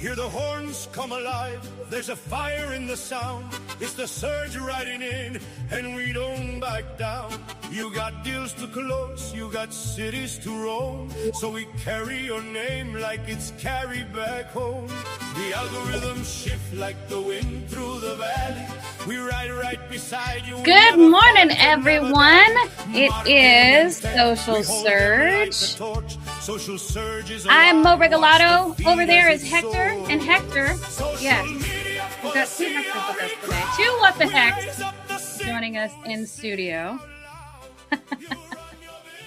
Hear the horns come alive, there's a fire in the sound. It's the surge riding in, and we don't back down. You got deals to close, you got cities to roam, so we carry your name like it's carried back home. The algorithms shift like the wind through the valley. We ride right beside you. Good morning, everyone. It is Social Surge. I'm Mo Regalado. Over there is Hector. And Hector, yes, we've got two Hectors with us today. Two what the heck joining us in studio.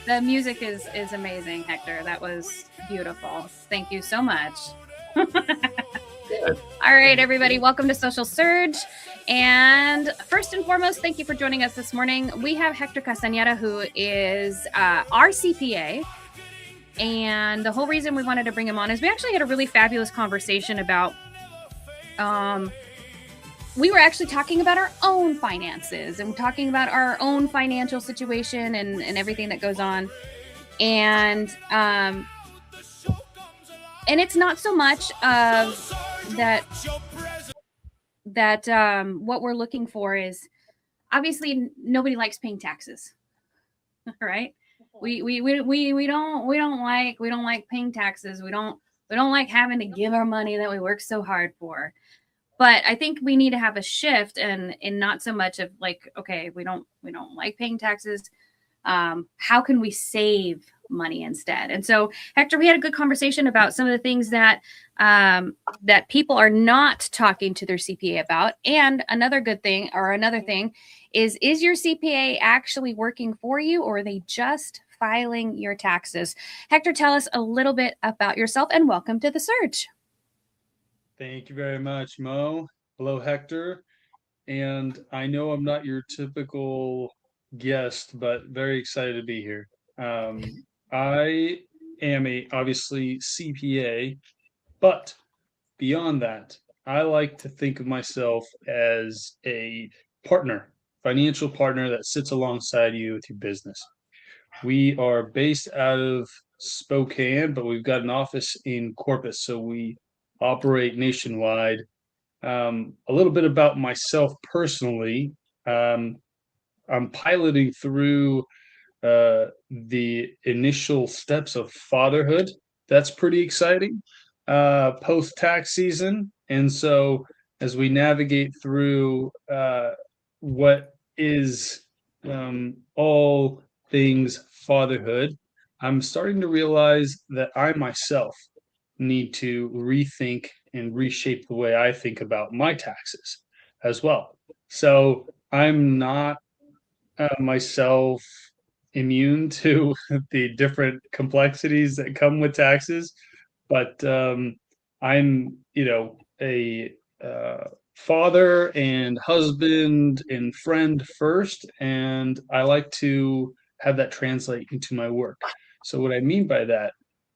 The music is amazing, Hector. That was beautiful. Thank you so much. All right, everybody, welcome to Social Surge. And first and foremost, thank you for joining us this morning. We have Hector Castaneda, who is our CPA. And the whole reason we wanted to bring him on is we actually had a really fabulous conversation about, we were actually talking about our own finances and talking about our own financial situation and everything that goes on. And it's not so much of that what we're looking for is, obviously nobody likes paying taxes, right? We don't like paying taxes. We don't like having to give our money that we work so hard for. But I think we need to have a shift and not so much of like, okay, we don't like paying taxes. How can we save money instead? And so, Hector, we had a good conversation about some of the things that that people are not talking to their CPA about. And another thing is your CPA actually working for you, or are they just filing your taxes? Hector, tell us a little bit about yourself and welcome to the Surge. Thank you very much, Mo. Hello, Hector. And I know I'm not your typical guest, but very excited to be here. I am obviously CPA, but beyond that, I like to think of myself as a partner, financial partner that sits alongside you with your business. We are based out of Spokane, but we've got an office in Corpus, so we operate nationwide. A little bit about myself personally. I'm piloting through the initial steps of fatherhood. That's pretty exciting, post-tax season. And so as we navigate through what is all things fatherhood, I'm starting to realize that I myself need to rethink and reshape the way I think about my taxes as well. So I'm not myself immune to the different complexities that come with taxes, but I'm, a father and husband and friend first, and I like to have that translate into my work. So what I mean by that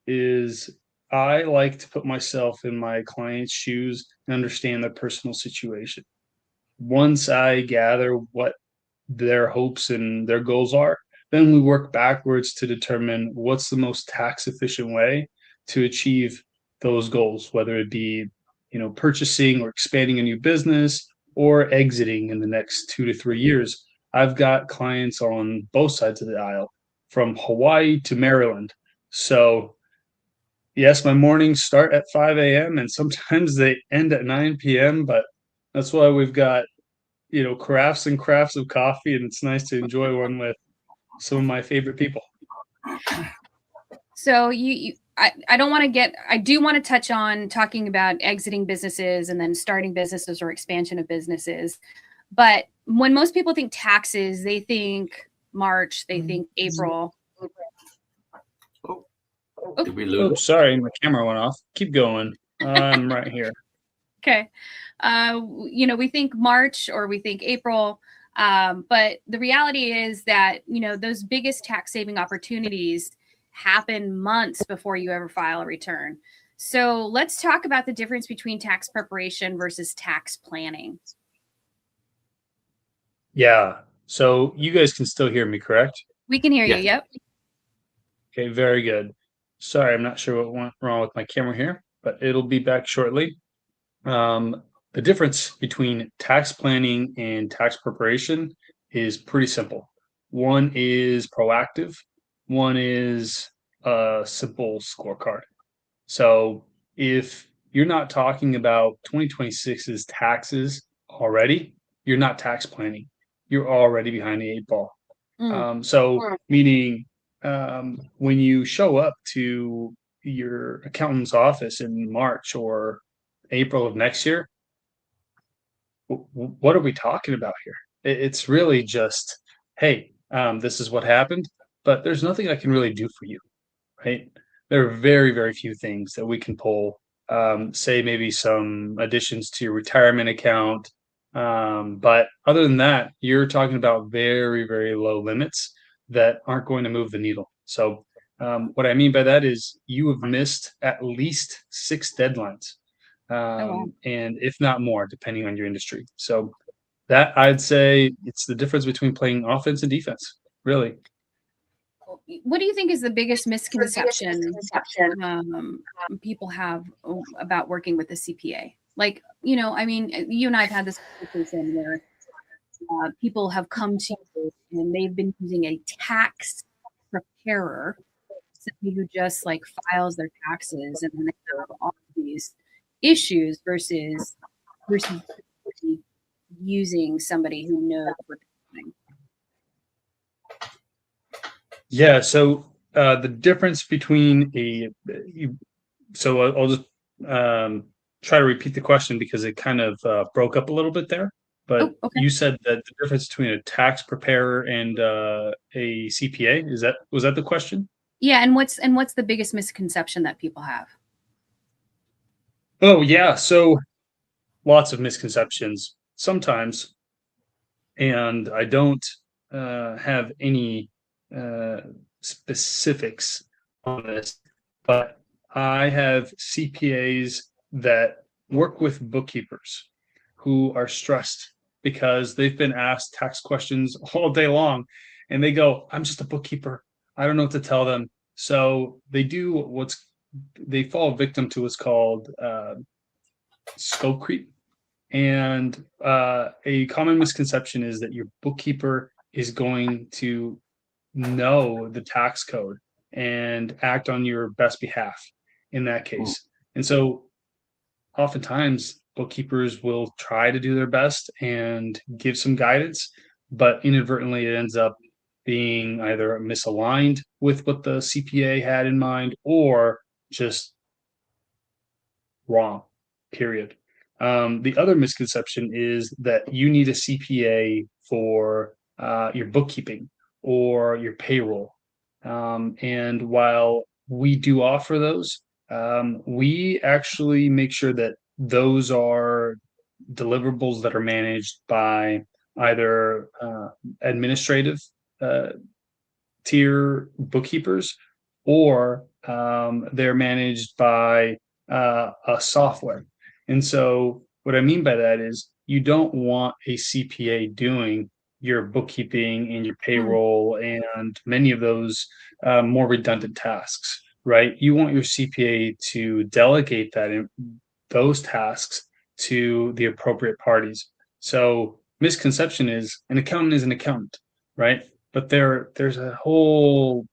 is I like to put myself in my client's shoes and understand their personal situation. Once I gather what their hopes and their goals are, then we work backwards to determine what's the most tax efficient way to achieve those goals, whether it be, purchasing or expanding a new business or exiting in the next 2 to 3 years. I've got clients on both sides of the aisle, from Hawaii to Maryland. So yes, my mornings start at 5 a.m. and sometimes they end at 9 p.m., but that's why we've got, crafts and crafts of coffee, and it's nice to enjoy one with some of my favorite people. So I don't want to I do want to touch on talking about exiting businesses and then starting businesses or expansion of businesses. But when most people think taxes, they think March, they think April. Did we lose? Oh, sorry, my camera went off. Keep going. I'm right here. Okay. We think March or we think April. But the reality is that, those biggest tax saving opportunities happen months before you ever file a return. So let's talk about the difference between tax preparation versus tax planning. Yeah. So you guys can still hear me, correct? We can hear you. Yep. Okay, very good. Sorry, I'm not sure what went wrong with my camera here. but it'll be back shortly. The difference between tax planning and tax preparation is pretty simple. One is proactive, one is a simple scorecard. So if you're not talking about 2026's taxes already, you're not tax planning. You're already behind the eight ball. So meaning when you show up to your accountant's office in March or April of next year, what are we talking about here? It's really just, hey, this is what happened, but there's nothing I can really do for you, right? There are very, very few things that we can pull. Say maybe some additions to your retirement account. But other than that, you're talking about very, very low limits that aren't going to move the needle. So what I mean by that is you have missed at least 6 deadlines, wow. and if not more, depending on your industry. So that I'd say it's the difference between playing offense and defense, really. What do you think is the biggest misconception people have about working with a CPA? Like, I mean, you and I have had this conversation where people have come to you and they've been using a tax preparer, somebody who just like files their taxes, and then they have all of these issues versus using somebody who knows what they're doing. Yeah, so the difference between so I'll just try to repeat the question because it kind of broke up a little bit there. But Okay. you said that the difference between a tax preparer and a CPA, was that the question? Yeah, and what's the biggest misconception that people have? Oh yeah, so lots of misconceptions sometimes, and I don't have any specifics on this, but I have CPAs that work with bookkeepers who are stressed because they've been asked tax questions all day long, and they go, "I'm just a bookkeeper. I don't know what to tell them." So they fall victim to what's called scope creep. And a common misconception is that your bookkeeper is going to know the tax code and act on your best behalf in that case. And so oftentimes bookkeepers will try to do their best and give some guidance, but inadvertently it ends up being either misaligned with what the CPA had in mind or just wrong, period. The other misconception is that you need a CPA for your bookkeeping or your payroll. And while we do offer those, we actually make sure that those are deliverables that are managed by either administrative tier bookkeepers or they're managed by a software. And so what I mean by that is you don't want a CPA doing your bookkeeping and your payroll and many of those more redundant tasks, right? You want your CPA to delegate those tasks to the appropriate parties. So misconception is an accountant is an accountant, right? But there's a whole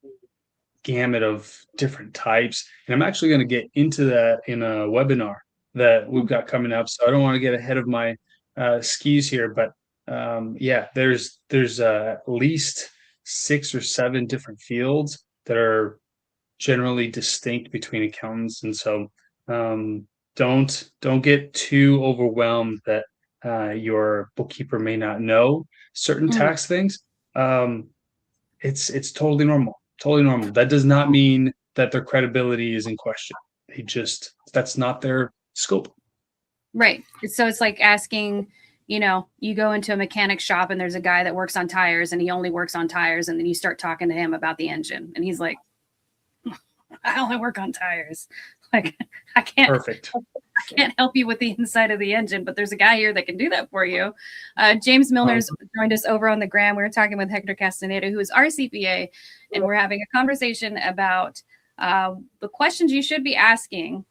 gamut of different types, and I'm actually going to get into that in a webinar that we've got coming up. So I don't want to get ahead of my skis here, but yeah, there's at least 6 or 7 different fields that are generally distinct between accountants, and so don't get too overwhelmed that your bookkeeper may not know certain tax things. It's totally normal. Totally normal. That does not mean that their credibility is in question. That's not their scope. Right. So it's like asking, you go into a mechanic shop and there's a guy that works on tires and he only works on tires. And then you start talking to him about the engine and he's like, I only work on tires. Like I can't help you with the inside of the engine, but there's a guy here that can do that for you. James Milner's joined us over on the gram. We were talking with Hector Castaneda, who is our CPA, and we're having a conversation about the questions you should be asking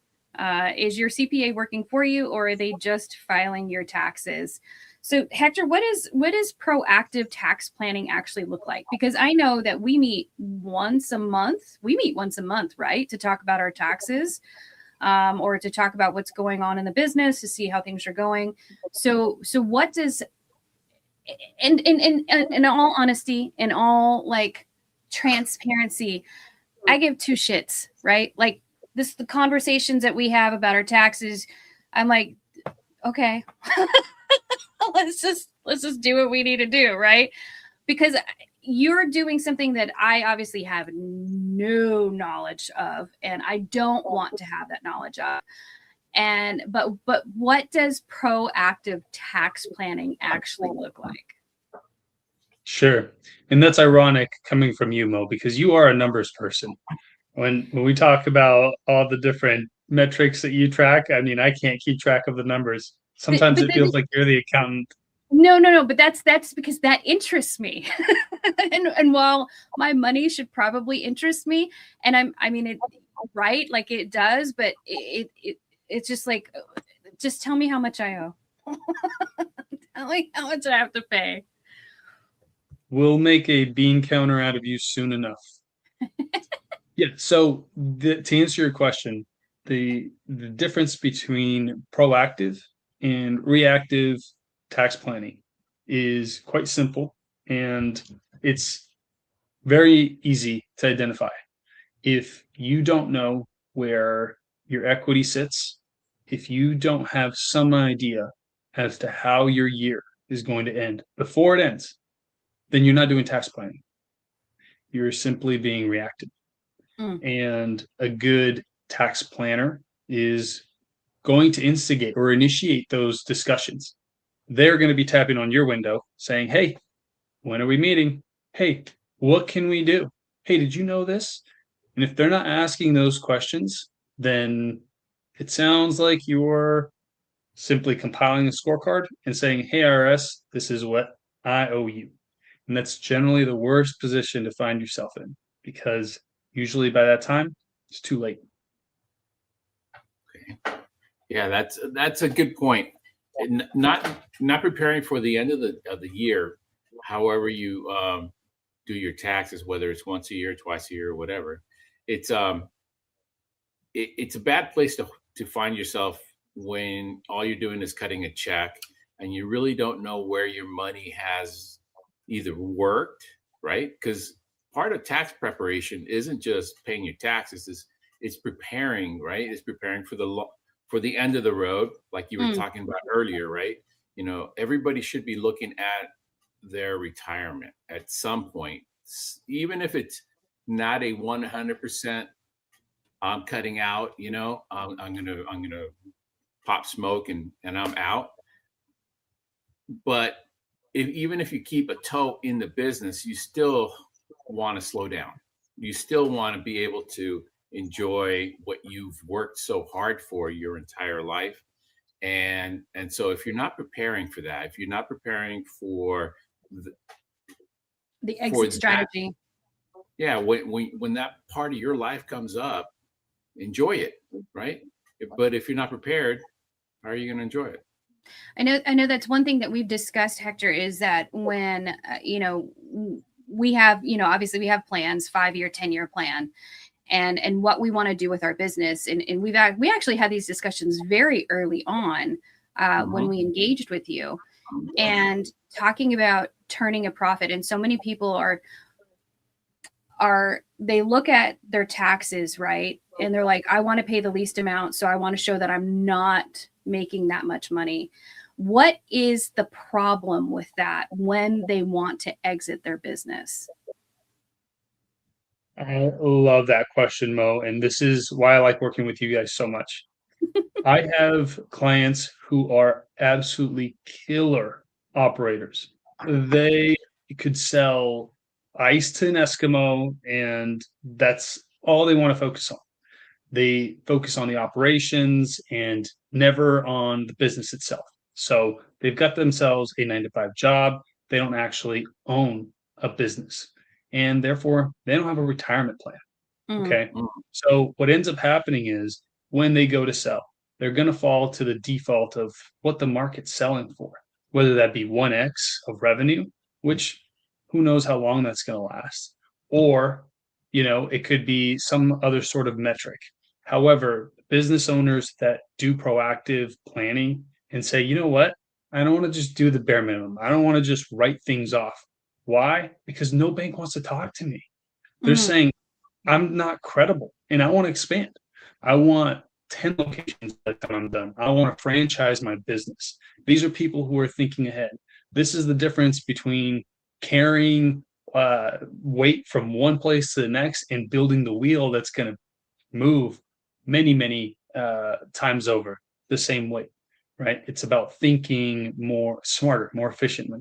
Is your CPA working for you, or are they just filing your taxes? So Hector, what does proactive tax planning actually look like? Because I know that we meet once a month. We meet once a month, right, to talk about our taxes, or to talk about what's going on in the business, to see how things are going. So what does, and in all honesty, in all like transparency, I give two shits, right? Like the conversations that we have about our taxes, I'm like, okay, let's just do what we need to do, right? Because you're doing something that I obviously have no knowledge of, and I don't want to have that knowledge of. And but what does proactive tax planning actually look like? Sure. And that's ironic coming from you, Mo, because you are a numbers person. When we talk about all the different metrics that you track, I mean, I can't keep track of the numbers. Sometimes it feels like you're the accountant. No, but that's because that interests me. and while my money should probably interest me, and I mean it, right, like it does, but it's just like, just tell me how much I owe. Tell me how much I have to pay. We'll make a bean counter out of you soon enough. Yeah, so to answer your question, the difference between proactive and reactive tax planning is quite simple, and it's very easy to identify. If you don't know where your equity sits, if you don't have some idea as to how your year is going to end before it ends, then you're not doing tax planning. You're simply being reactive. And a good tax planner is going to instigate or initiate those discussions. They're going to be tapping on your window saying, hey, when are we meeting? Hey, what can we do? Hey, did you know this? And if they're not asking those questions, then it sounds like you're simply compiling a scorecard and saying, hey, IRS, this is what I owe you. And that's generally the worst position to find yourself in, because usually by that time, it's too late. Okay. Yeah, that's a good point. Not preparing for the end of the year, however you do your taxes, whether it's once a year, twice a year, or whatever. It's a bad place to find yourself when all you're doing is cutting a check and you really don't know where your money has either worked, right? Because part of tax preparation isn't just paying your taxes, it's preparing, right? It's preparing for the end of the road, like you were talking about earlier, right? You know, everybody should be looking at their retirement at some point, even if it's not a 100%. I'm cutting out, you know, I'm gonna pop smoke and I'm out. But even if you keep a toe in the business, you still want to slow down. You still want to be able to enjoy what you've worked so hard for your entire life. And so if you're not preparing for that, if you're not preparing for the exit strategy, when that part of your life comes up, enjoy it, right? But if you're not prepared, how are you going to enjoy it? I know that's one thing that we've discussed, Hector, is that when we have, obviously we have plans, 5-year, 10-year plan, and what we want to do with our business, and we actually had these discussions very early on when we engaged with you, and talking about turning a profit. And so many people they look at their taxes, right, and they're like, I want to pay the least amount, so I want to show that I'm not making that much money. What is the problem with that when they want to exit their business? I love that question, Mo, and this is why I like working with you guys so much. I have clients who are absolutely killer operators. They could sell ice to an Eskimo, and that's all they want to focus on. They focus on the operations and never on the business itself. So they've got themselves a 9-to-5 job. They don't actually own a business, and therefore they don't have a retirement plan. Okay. So what ends up happening is when they go to sell, they're going to fall to the default of what the market's selling for, whether that be 1x of revenue, which who knows how long that's going to last, or, it could be some other sort of metric. However, business owners that do proactive planning and say, you know what, I don't want to just do the bare minimum. I don't want to just write things off. Why? Because no bank wants to talk to me. They're saying, I'm not credible and I want to expand. I want 10 locations by the time I'm done. I want to franchise my business. These are people who are thinking ahead. This is the difference between carrying weight from one place to the next and building the wheel that's going to move many, many times over the same weight, right? It's about thinking more smarter, more efficiently.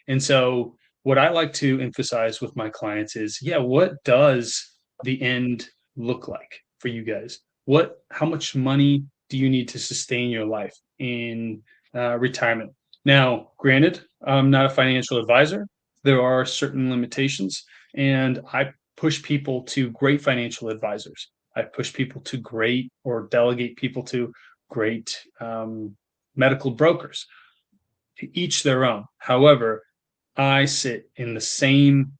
And so what I like to emphasize with my clients is, what does the end look like for you guys? How much money do you need to sustain your life in retirement? Now, granted, I'm not a financial advisor. There are certain limitations, and I push people to great financial advisors. I push people to great, or delegate people to great medical brokers, each their own. However, I sit in the same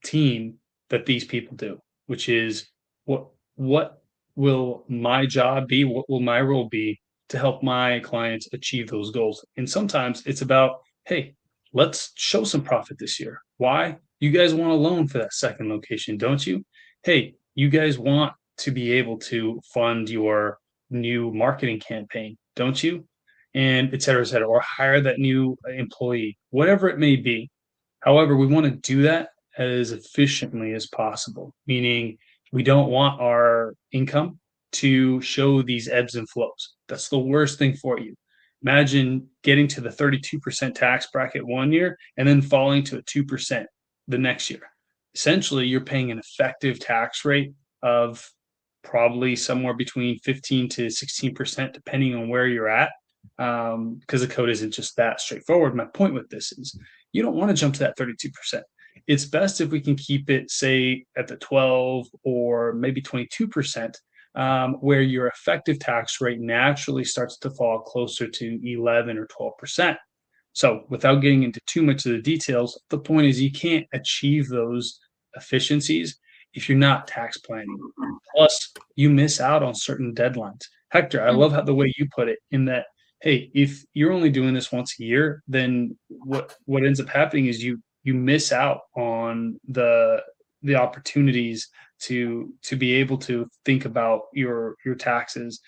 team that these people do, which is what will my job be? What will my role be to help my clients achieve those goals? And sometimes it's about, hey, let's show some profit this year. Why? You guys want a loan for that second location, don't you? Hey, you guys want to be able to fund your new marketing campaign, don't you? And et cetera, or hire that new employee, whatever it may be. However, we want to do that as efficiently as possible, meaning we don't want our income to show these ebbs and flows. That's the worst thing for you. Imagine getting to the 32% tax bracket one year and then falling to a 2% the next year. Essentially, you're paying an effective tax rate of probably somewhere between 15 to 16%, depending on where you're at, because the code isn't just that straightforward. My point with this is you don't want to jump to that 32%. It's best if we can keep it, say, at the 12 or maybe 22%, where your effective tax rate naturally starts to fall closer to 11 or 12%. So without getting into too much of the details, the point is you can't achieve those efficiencies if you're not tax planning. Plus, you miss out on certain deadlines. Hector, I love how the way you put it, in that, hey, if you're only doing this once a year, then what ends up happening is you miss out on the opportunities to be able to think about your taxes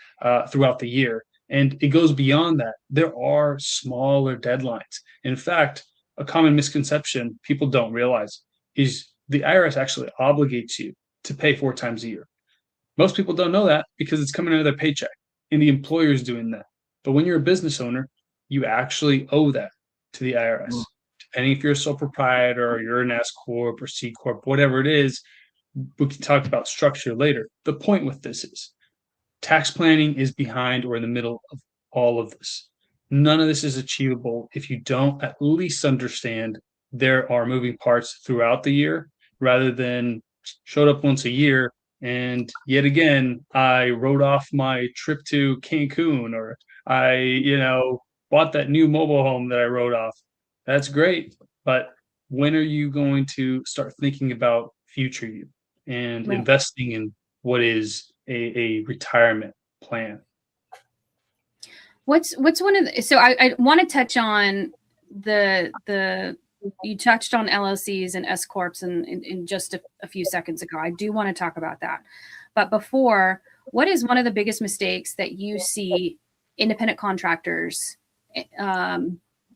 throughout the year. And it goes beyond that. There are smaller deadlines. In fact, a common misconception people don't realize is the IRS actually obligates you to pay 4 times a year. Most people don't know that because it's coming out of their paycheck and the employer is doing that. But when you're a business owner, you actually owe that to the IRS. Depending if you're a sole proprietor or you're an S Corp or C Corp, whatever it is, we can talk about structure later. The point with this is tax planning is behind or in the middle of all of this. None of this is achievable if you don't at least understand there are moving parts throughout the year, rather than showed up once a year and yet again I wrote off my trip to Cancun, or I bought that new mobile home that I wrote off. That's great, but when are you going to start thinking about future you and investing in what is a retirement plan? What's one of the, so I want to touch on the you touched on LLCs and S Corps in just a few seconds ago. I do want to talk about that. But before, what is one of the biggest mistakes that you see independent contractors,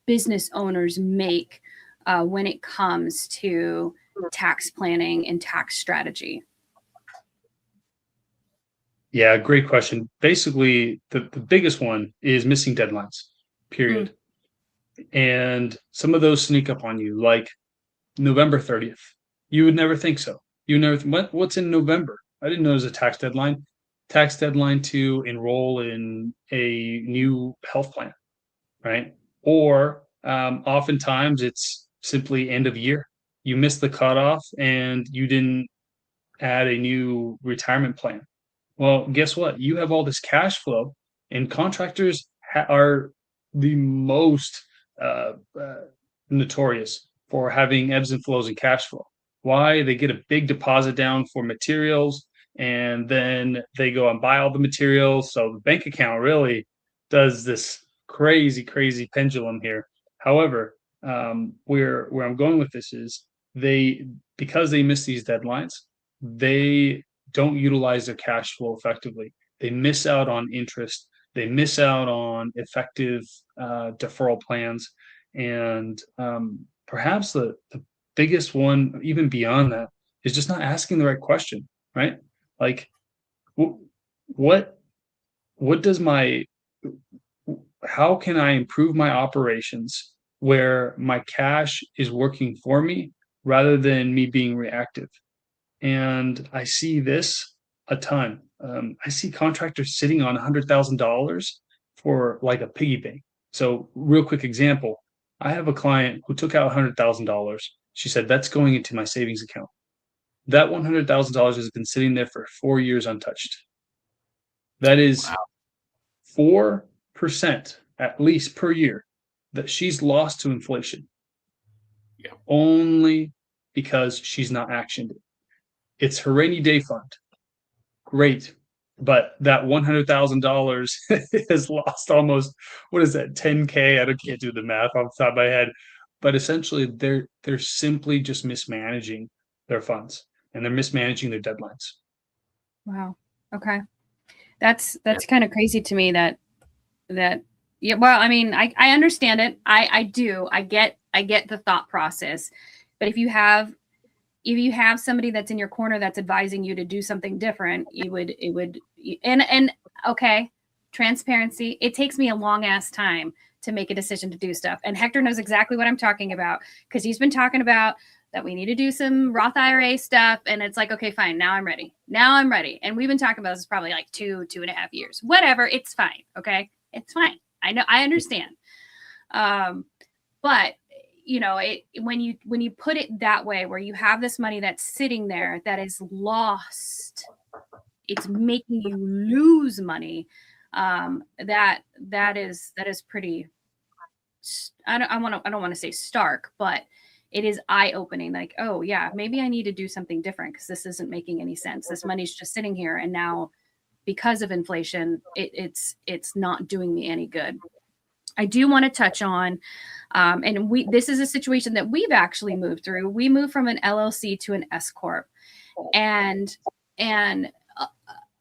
business owners make when it comes to tax planning and tax strategy? Yeah, great question. Basically, the biggest one is missing deadlines, period. And some of those sneak up on you, like November 30th. You would never think so. You never what's in November? I didn't know there's a tax deadline. Tax deadline to enroll in a new health plan, right? Or oftentimes it's simply end of year. You missed the cutoff and you didn't add a new retirement plan. Well, guess what? You have all this cash flow, and contractors are the most uh, uh, notorious for having ebbs and flows in cash flow. Why? They get a big deposit down for materials, and then they go and buy all the materials. So the bank account really does this crazy, crazy pendulum here. However, where I'm going with this is they because they miss these deadlines, they don't utilize their cash flow effectively. They miss out on interest. They miss out on effective deferral plans. And perhaps the biggest one, even beyond that, is just not asking the right question, right? Like, what does my how can I improve my operations where my cash is working for me rather than me being reactive? And I see this a ton. I see contractors sitting on $100,000 for like a piggy bank. So, real quick example, I have a client who took out $100,000. She said, that's going into my savings account. That $100,000 has been sitting there for 4 years untouched. That is 4% at least per year that she's lost to inflation. Yeah. Only because she's not actioned it. It's her rainy day fund. Great. But that $100,000 has lost almost, what is that, 10K? Can't do the math off the top of my head. But essentially, they're simply just mismanaging their funds, and they're mismanaging their deadlines. Wow. Okay. That's kind of crazy to me that yeah, well, I mean, I understand it. I do. I get the thought process. But if you have somebody that's in your corner that's advising you to do something different, and okay, transparency. It takes me a long ass time to make a decision to do stuff. And Hector knows exactly what I'm talking about because he's been talking about that we need to do some Roth IRA stuff. And it's like, okay, fine. Now I'm ready. And we've been talking about this probably like 2.5 years, whatever. It's fine. Okay. It's fine. I know. I understand. But you know, when you put it that way, where you have this money that's sitting there that is lost, it's making you lose money. That is pretty. I don't want to say stark, but it is eye-opening. Like, oh yeah, maybe I need to do something different because this isn't making any sense. This money's just sitting here, and now because of inflation, it's not doing me any good. I do want to touch on, and this is a situation that we've actually moved through. We moved from an LLC to an S corp, and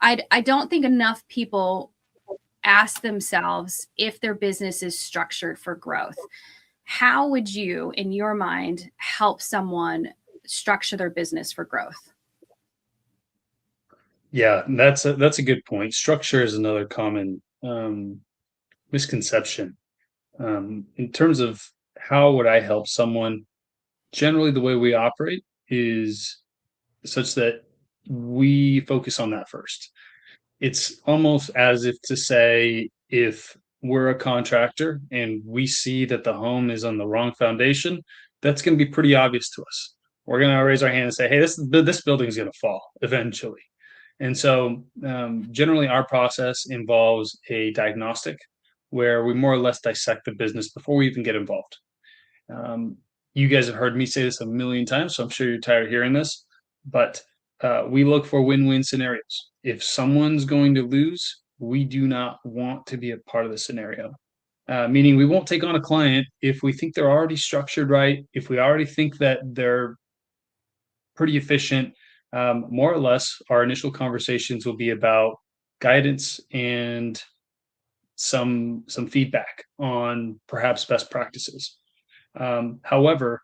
I don't think enough people ask themselves if their business is structured for growth. How would you, in your mind, help someone structure their business for growth? Yeah, that's a good point. Structure is another common misconception. In terms of how would I help someone, generally the way we operate is such that we focus on that first. It's almost as if to say, if we're a contractor and we see that the home is on the wrong foundation, that's going to be pretty obvious to us. We're going to raise our hand and say, hey, this building is going to fall eventually. And so generally our process involves a diagnostic where we more or less dissect the business before we even get involved. You guys have heard me say this a million times, so I'm sure you're tired of hearing this, but we look for win-win scenarios. If someone's going to lose, we do not want to be a part of the scenario. Meaning we won't take on a client if we think they're already structured right, if we already think that they're pretty efficient. More or less, our initial conversations will be about guidance and some feedback on perhaps best practices. However,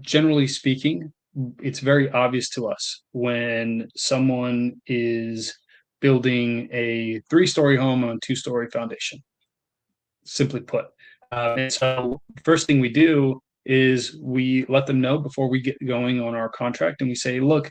generally speaking, it's very obvious to us when someone is building a 3-story home on a 2-story foundation, simply put. And so first thing we do is we let them know before we get going on our contract, and we say, look,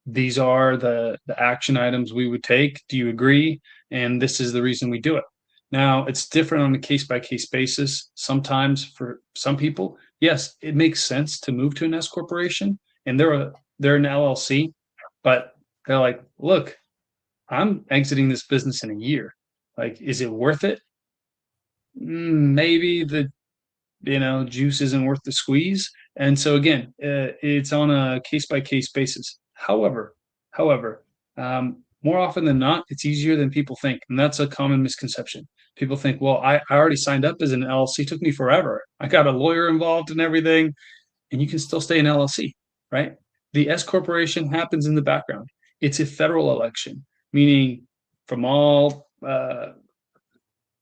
these are the action items we would take. Do you agree? And this is the reason we do it. Now, it's different on a case-by-case basis. Sometimes for some people, yes, it makes sense to move to an S corporation, and they're an LLC, but they're like, look, I'm exiting this business in a year. Like, is it worth it? Maybe the juice isn't worth the squeeze. And so again, it's on a case by case basis. However, more often than not, it's easier than people think, and that's a common misconception. People think, well, I already signed up as an LLC. It took me forever. I got a lawyer involved and everything, and you can still stay an LLC, right? The S corporation happens in the background. It's a federal election, meaning from all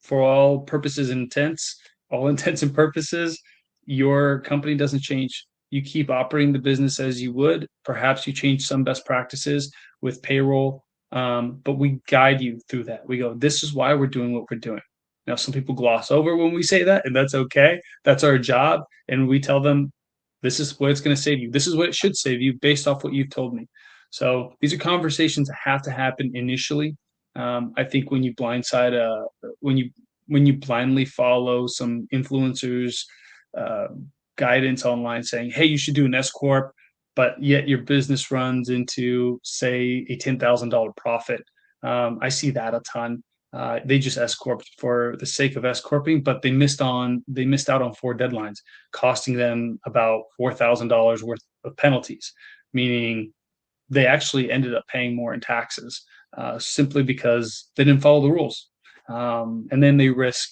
for all purposes and intents, all intents and purposes, your company doesn't change. You keep operating the business as you would. Perhaps you change some best practices with payroll, but we guide you through that. We go, this is why we're doing what we're doing. Now, some people gloss over when we say that, and that's okay. That's our job. And we tell them, this is what it's going to save you. This is what it should save you based off what you've told me. So these are conversations that have to happen initially. I think when you when you blindly follow some influencers guidance online saying, hey, you should do an S corp, but yet your business runs into, say, a $10,000 profit. I see that a ton. They just S corp for the sake of S corping, but they missed out on 4 deadlines, costing them about $4,000 worth of penalties, meaning they actually ended up paying more in taxes simply because they didn't follow the rules. And then they risk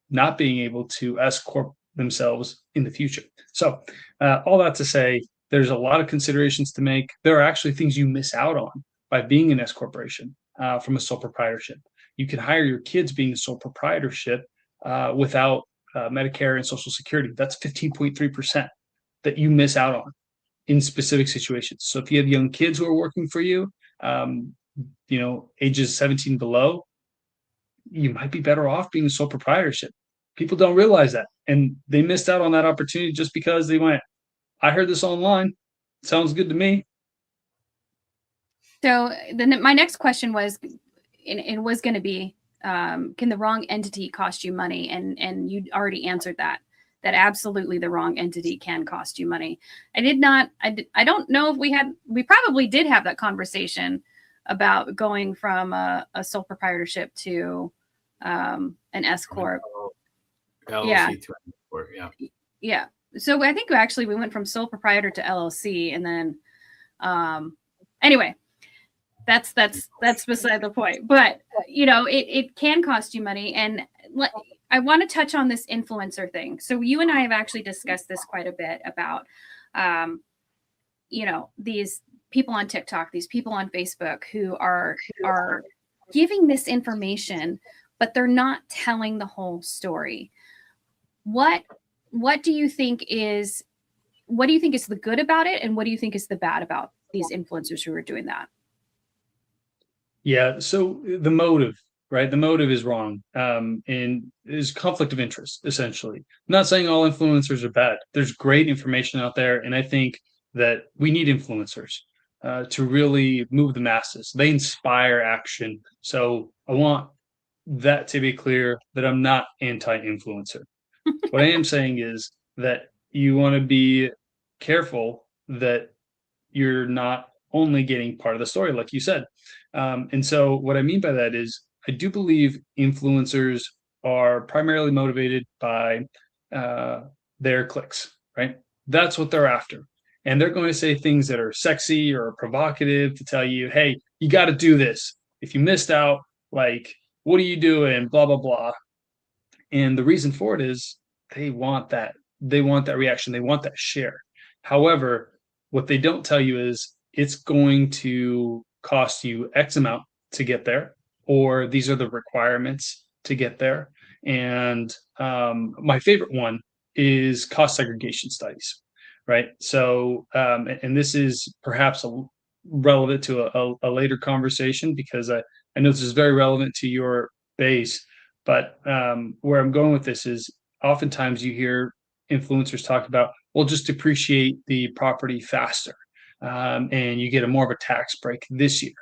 not being able to S corp themselves in the future. So all that to say, there's a lot of considerations to make. There are actually things you miss out on by being an S corporation from a sole proprietorship. You can hire your kids being a sole proprietorship without Medicare and Social Security. That's 15.3% that you miss out on in specific situations. So if you have young kids who are working for you, ages 17 below, you might be better off being a sole proprietorship. People don't realize that, and they missed out on that opportunity just because they went, I heard this online, sounds good to me. So then my next question was, it was going to be, can the wrong entity cost you money? And you already answered that absolutely the wrong entity can cost you money. I don't know if we probably did have that conversation about going from a sole proprietorship to an S corp. LLC Yeah. to an S corp, yeah. Yeah. So I think actually we went from sole proprietor to LLC, and then anyway, that's beside the point. But it can cost you money, and I want to touch on this influencer thing. So you and I have actually discussed this quite a bit about these people on TikTok, these people on Facebook who are giving this information, but they're not telling the whole story. What do you think is the good about it, and what do you think is the bad about these influencers who are doing that? Yeah, so the motive, right? The motive is wrong, and is conflict of interest, essentially. I'm not saying all influencers are bad. There's great information out there, and I think that we need influencers to really move the masses. They inspire action. So I want that to be clear, that I'm not anti-influencer. What I am saying is that you want to be careful that you're not only getting part of the story, like you said. And so what I mean by that is I do believe influencers are primarily motivated by their clicks, right? That's what they're after. And they're going to say things that are sexy or provocative to tell you, hey, you got to do this. If you missed out, like, what are you doing? Blah, blah, blah. And the reason for it is they want that. They want that reaction. They want that share. However, what they don't tell you is it's going to cost you X amount to get there, or these are the requirements to get there. And my favorite one is cost segregation studies, right? So, and this is perhaps relevant to a later conversation, because I know this is very relevant to your base. But where I'm going with this is oftentimes you hear influencers talk about, well, just depreciate the property faster, and you get more of a tax break this year,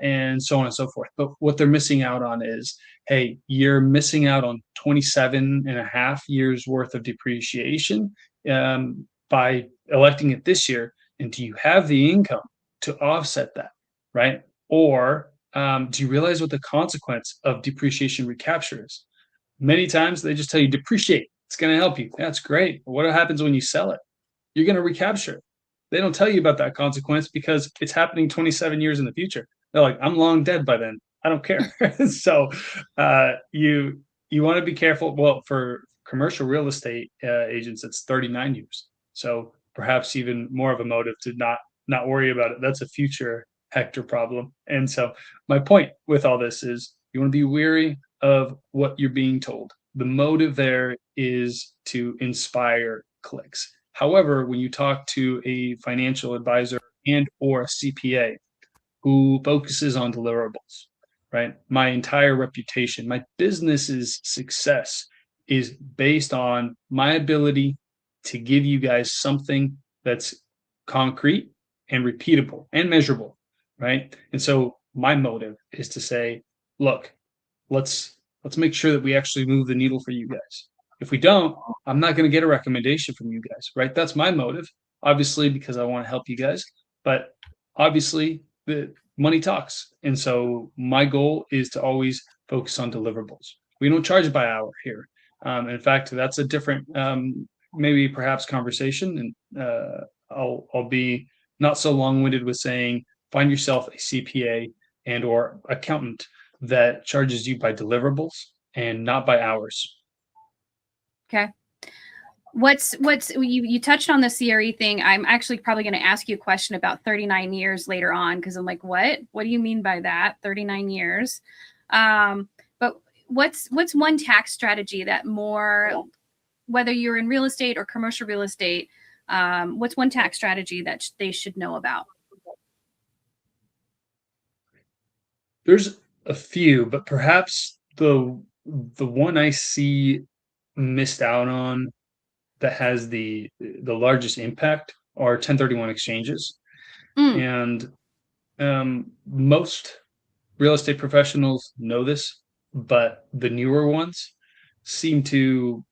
and so on and so forth. But what they're missing out on is, hey, you're missing out on 27 and a half years worth of depreciation by electing it this year. And do you have the income to offset that, right? Or Do you realize what the consequence of depreciation recapture is? Many times they just tell you depreciate. It's going to help you. That's great. But what happens when you sell it? You're going to recapture it. They don't tell you about that consequence because it's happening 27 years in the future. They're like, I'm long dead by then. I don't care. So you want to be careful. Well, for commercial real estate agents, it's 39 years. So perhaps even more of a motive to not worry about it. That's a future Hector problem. And so my point with all this is you want to be weary of what you're being told. The motive there is to inspire clicks. However, when you talk to a financial advisor and or a CPA who focuses on deliverables, right? My entire reputation, my business's success is based on my ability to give you guys something that's concrete and repeatable and measurable, right? And so my motive is to say, look, let's make sure that we actually move the needle for you guys. If we don't, I'm not going to get a recommendation from you guys, right? That's my motive, obviously, because I want to help you guys. But obviously, the money talks. And so my goal is to always focus on deliverables. We don't charge by hour here. In fact, that's a different, maybe perhaps conversation. And I'll be not so long-winded with saying, find yourself a CPA and or accountant that charges you by deliverables and not by hours. Okay. What's you touched on the CRE thing. I'm actually probably going to ask you a question about 39 years later on, because I'm like, what do you mean by that? 39 years. But what's one tax strategy that more, whether you're in real estate or commercial real estate, what's one tax strategy that they should know about? There's a few, but perhaps the one I see missed out on that has the largest impact are 1031 exchanges. And most real estate professionals know this, but the newer ones seem to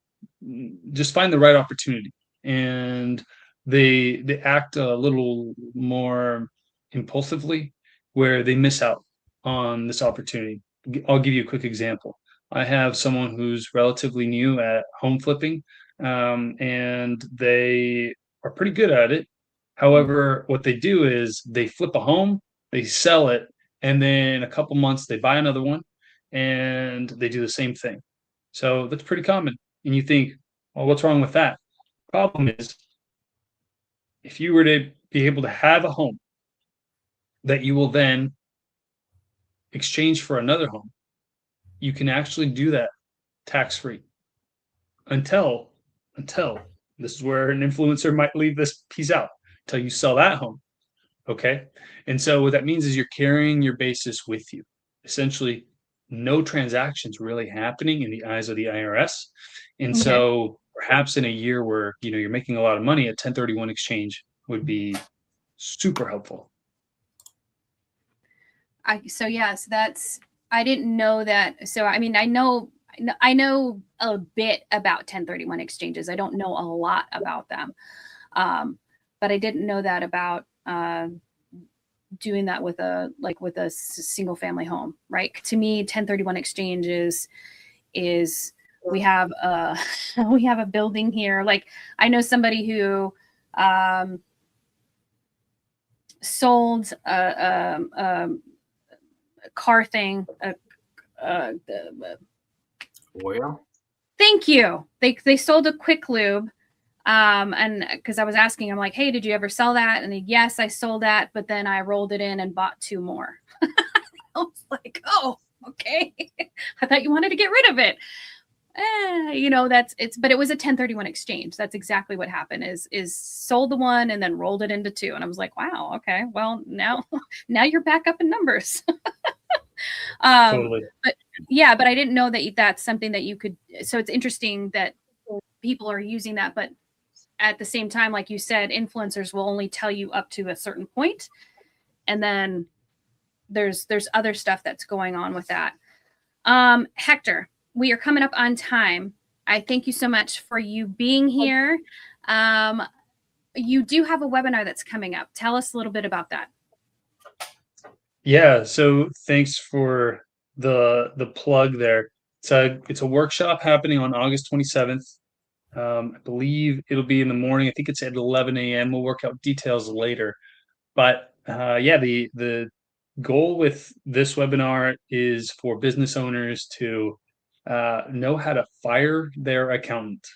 just find the right opportunity, and they act a little more impulsively, where they miss out on this opportunity. I'll give you a quick example. I have someone who's relatively new at home flipping, and they are pretty good at it. However, what they do is they flip a home, they sell it, and then a couple months they buy another one, and they do the same thing. So that's pretty common. And you think, well, what's wrong with that? Problem is, if you were to be able to have a home that you will then exchange for another home, you can actually do that tax-free until this is where an influencer might leave this piece out, until you sell that home. Okay. And so what that means is you're carrying your basis with you. Essentially, no transactions really happening in the eyes of the IRS. And so perhaps in a year where you're making a lot of money, a 1031 exchange would be super helpful. So yes, I didn't know that. So I mean, I know a bit about 1031 exchanges. I don't know a lot about them, but I didn't know that about doing that with a single family home, right? To me, 1031 exchange is we have a building here. Like, I know somebody who sold a car thing. Oil. Thank you. They sold a quick lube. And because I was asking, I'm like, hey, did you ever sell that? And yes, I sold that, but then I rolled it in and bought 2 more. I was like, oh, okay. I thought you wanted to get rid of it. But it was a 1031 exchange. That's exactly what happened is sold the one and then rolled it into 2. And I was like, wow, okay, well, now you're back up in numbers. Totally. But I didn't know that that's something that you could. So it's interesting that people are using that, but at the same time, like you said, influencers will only tell you up to a certain point, and then there's other stuff that's going on with that. Hector, we are coming up on time. I thank you so much for you being here. You do have a webinar that's coming up. Tell us a little bit about that. Yeah, so thanks for the plug there. It's a workshop happening on August 27th. I believe it'll be in the morning. I think it's at 11 a.m. We'll work out details later. But yeah, the goal with this webinar is for business owners to know how to fire their accountant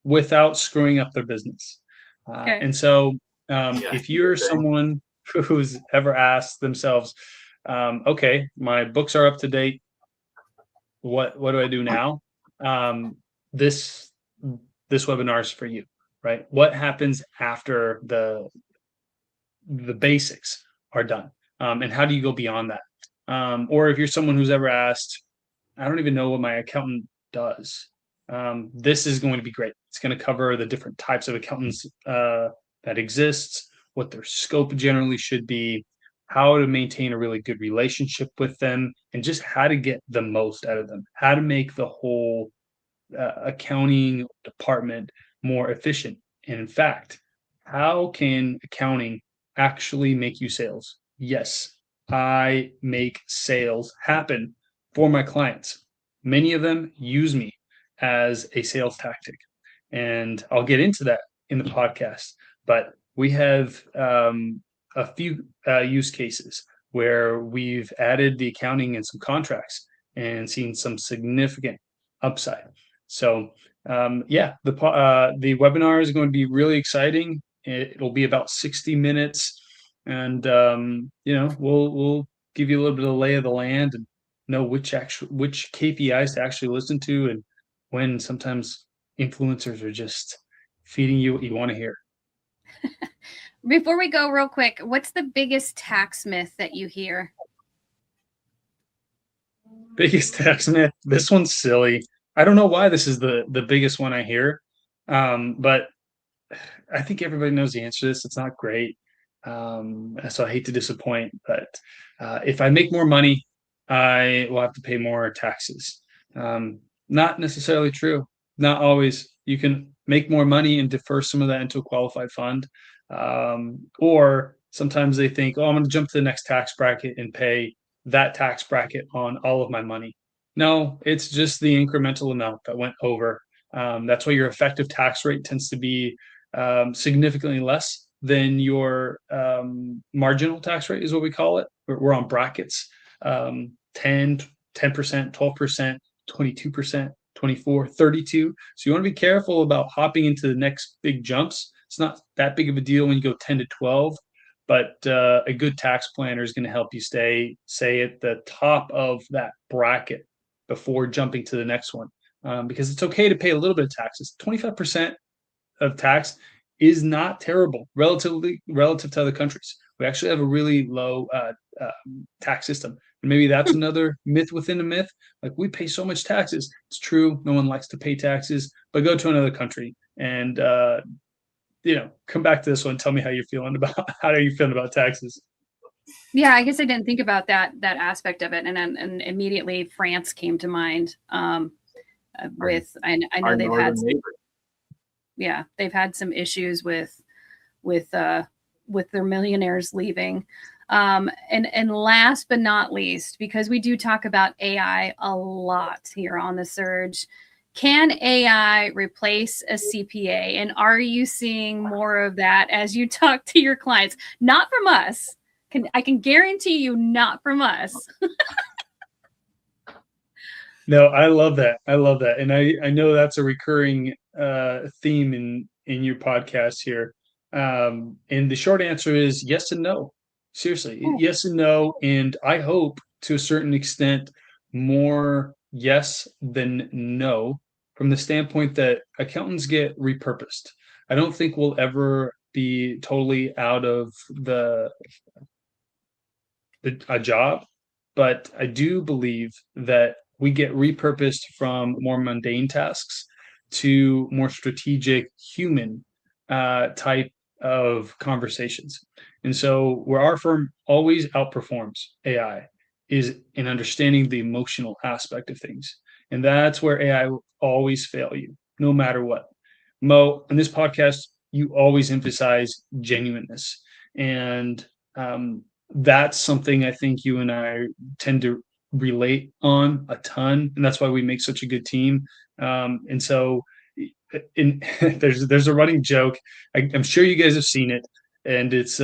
without screwing up their business. Okay. And so, Yeah. if you're someone who's ever asked themselves, okay, my books are up to date. What do I do now? This this webinar is for you, right? What happens after the basics are done, and how do you go beyond that? Or if you're someone who's ever asked, I don't even know what my accountant does. This is going to be great. It's going to cover the different types of accountants that exists, what their scope generally should be, how to maintain a really good relationship with them, and just how to get the most out of them, how to make the whole accounting department more efficient. And in fact, how can accounting actually make you sales? Yes, I make sales happen for my clients. Many of them use me as a sales tactic. And I'll get into that in the podcast. But we have a few use cases where we've added the accounting and some contracts and seen some significant upside. So yeah, the webinar is going to be really exciting. It'll be about 60 minutes, and we'll give you a little bit of the lay of the land and know which KPIs to actually listen to, and when sometimes influencers are just feeding you what you want to hear. Before we go, real quick, what's the biggest tax myth that you hear? Biggest tax myth. This one's silly. I don't know why this is the biggest one I hear, but I think everybody knows the answer to this. It's not great, so I hate to disappoint, but if I make more money, I will have to pay more taxes. Not necessarily true. Not always. You can make more money and defer some of that into a qualified fund, or sometimes they think, "Oh, I'm going to jump to the next tax bracket and pay that tax bracket on all of my money." No, it's just the incremental amount that went over. That's why your effective tax rate tends to be significantly less than your marginal tax rate, is what we call it. We're on brackets, 10%, 12%, 22%, 24, 32. So you want to be careful about hopping into the next big jumps. It's not that big of a deal when you go 10 to 12, but a good tax planner is going to help you stay at the top of that bracket before jumping to the next one, because it's okay to pay a little bit of taxes. 25% of tax is not terrible relative to other countries. We actually have a really low tax system. And maybe that's another myth within a myth. Like, we pay so much taxes. It's true. No one likes to pay taxes, but go to another country and come back to this one. Tell me how you're feeling about taxes. Yeah, I guess I didn't think about that aspect of it, and immediately France came to mind. With I know they've had they've had some issues with their millionaires leaving. And last but not least, because we do talk about AI a lot here on The Surge, can AI replace a CPA? And are you seeing more of that as you talk to your clients? Not from us. I can guarantee you, not from us. No, I love that. And I know that's a recurring theme in your podcast here. And the short answer is yes and no. Seriously, yes and no. And I hope, to a certain extent, more yes than no, from the standpoint that accountants get repurposed. I don't think we'll ever be totally out of a job, but I do believe that we get repurposed from more mundane tasks to more strategic human type of conversations. And so where our firm always outperforms AI is in understanding the emotional aspect of things. And that's where AI will always fail you, no matter what. Mo, on this podcast, you always emphasize genuineness. And that's something I think you and I tend to relate on a ton, and that's why we make such a good team. And so, there's a running joke. I'm sure you guys have seen it, and it's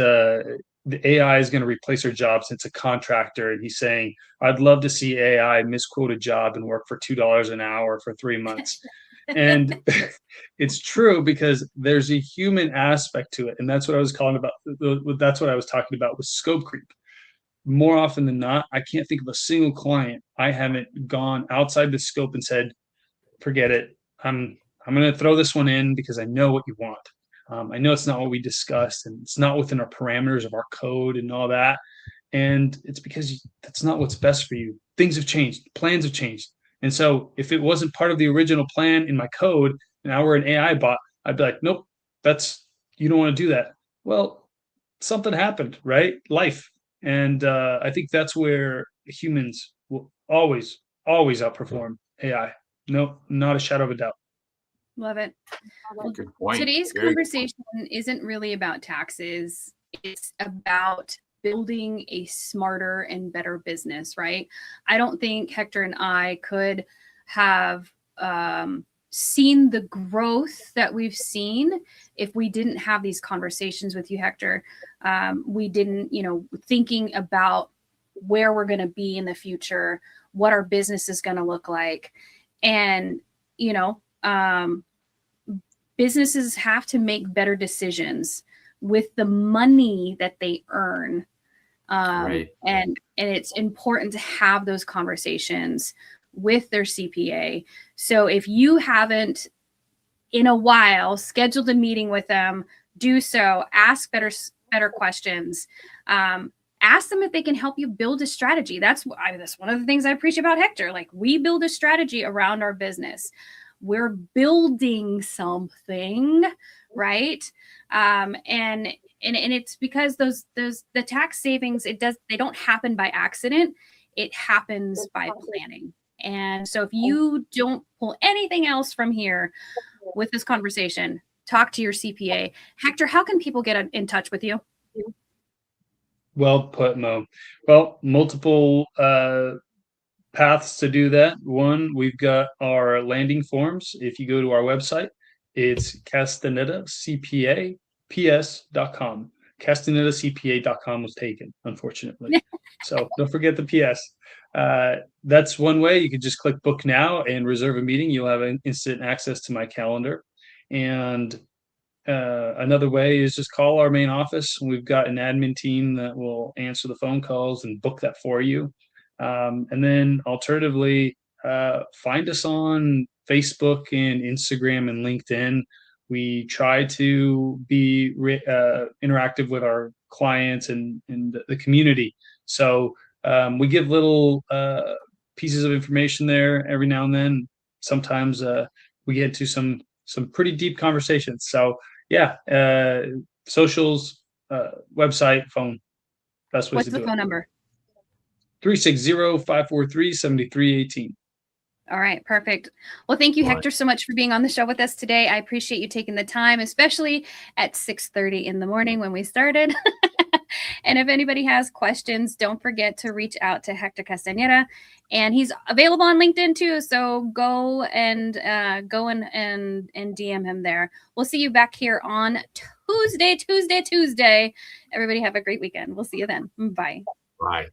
the AI is going to replace our jobs. It's a contractor, and he's saying, "I'd love to see AI misquote a job and work for $2 an hour for 3 months." And it's true because there's a human aspect to it, and that's what I was calling about. That's what I was talking about with scope creep. More often than not, I can't think of a single client I haven't gone outside the scope and said, "Forget it. I'm going to throw this one in because I know what you want. I know it's not what we discussed, and it's not within our parameters of our code and all that. And it's because that's not what's best for you. Things have changed, plans have changed. And so if it wasn't part of the original plan in my code, and now we're an AI bot, I'd be like, nope, you don't want to do that." Well, something happened, right? Life. And I think that's where humans will always outperform AI. No, not a shadow of a doubt. Love it. Well, Good point. today's Very good conversation isn't really about taxes. It's about building a smarter and better business, right? I don't think Hector and I could have seen the growth that we've seen if we didn't have these conversations with you, Hector. We didn't, thinking about where we're going to be in the future, what our business is going to look like. And, businesses have to make better decisions with the money that they earn. Right. And it's important to have those conversations with their CPA. So if you haven't in a while scheduled a meeting with them, do so. Ask better questions. Ask them if they can help you build a strategy. That's one of the things I appreciate about Hector. Like, we build a strategy around our business. We're building something, right? And it's because the tax savings, they don't happen by accident. It happens by planning. And so if you don't pull anything else from here with this conversation, talk to your CPA. Hector, how can people get in touch with you? Well put, Mo. Well, multiple paths to do that. One, we've got our landing forms. If you go to our website, it's CastanedaCPA.ps.com. CastanedaCPA.com was taken, unfortunately. So don't forget the PS. That's one way. You can just click book now and reserve a meeting. You'll have instant access to my calendar. And another way is just call our main office. We've got an admin team that will answer the phone calls and book that for you. And then alternatively, find us on Facebook and Instagram and LinkedIn. We try to be interactive with our clients and the community. So we give little pieces of information there every now and then. Sometimes we get into some pretty deep conversations. So yeah, socials, website, phone. Best ways What's to the do phone it. number? 360-543-7318. All right, perfect. Well, thank you, Hector, so much for being on the show with us today. I appreciate you taking the time, especially at 6:30 in the morning when we started. And if anybody has questions, don't forget to reach out to Hector Castaneda, and he's available on LinkedIn too. So go and DM him there. We'll see you back here on Tuesday. Everybody have a great weekend. We'll see you then. Bye. Bye.